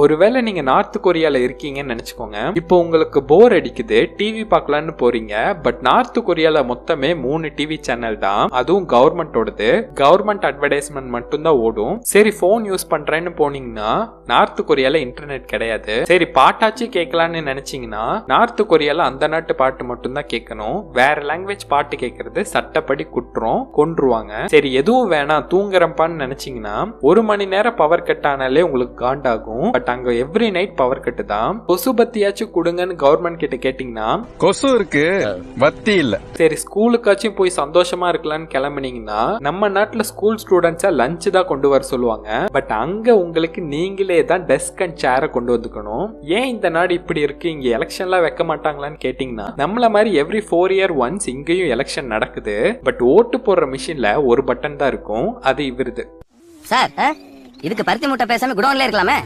ஒருவேளை நீங்க நார்த் கொரியால இருக்கீங்கன்னு நினைச்சுக்கோங்க. இப்போ உங்களுக்கு போர் அடிக்குது, டிவி பார்க்கலான்னு போறீங்க. பட் நார்த் கொரியால மொத்தமே 3 டிவி சேனல் தான், அதுவும் கவர்மெண்டோடது. கவர்மெண்ட் அட்வர்டைஸ்மெண்ட் மட்டும் தான் ஓடும். சரி போன் யூஸ் பண்றேன்னு போனீங்கன்னா நார்த் கொரியால இன்டர்நெட் கிடையாது. சரி பாட்டாச்சு கேட்கலான்னு நினைச்சீங்கன்னா நார்த் கொரியால அந்த நாட்டு பாட்டு மட்டும் தான் கேட்கணும். வேற லாங்குவேஜ் பாட்டு கேட்கறது சட்டப்படி குற்றம், கொன்றுவாங்க. சரி எதுவும் வேணாம் தூங்குறப்பான்னு நினைச்சீங்கன்னா 1 மணி நேரம் பவர் கட் ஆனாலே உங்களுக்கு காண்டாகும். பட் அங்க எவ்ரி நைட் பவர் கட்டு தான். கொசு பத்தியாச்சும் கொடுங்கன்னு கவர்மெண்ட் கிட்ட கேட்டீங்கன்னா கொசு இருக்கு, பத்தி இல்ல. சரி ஸ்கூலுக்காச்சும் போய் சந்தோஷமா இருக்கலாம்னு கிளம்புனீங்கன்னா நம்ம நாட்டுல ஸ்கூல் ஸ்டூடெண்ட்ஸா லஞ்ச் தான் கொண்டு வர சொல்லுவாங்க. பட் அங்க உங்களுக்கு நீங்களே தான் டெஸ்க் அண்ட் சேரை கொண்டு வந்துக்கணும். ஏன் இந்த நாடு இப்படி இருக்கு, இங்க எலெக்ஷன்லாம் வைக்க மாட்டாங்களான்னு கேட்டீங்கன்னா நம்மள மாதிரி எவ்ரி 4 year once இங்கேயும் எலெக்ஷன் நடக்குது. பட் ஓட்டு போடுற மிஷின்ல ஒரு பட்டன் தான் இருக்கும், அது இவருது. சார் இதுக்கு பருத்தி முட்டை பேசாம குடோன்ல இருக்கலாமே.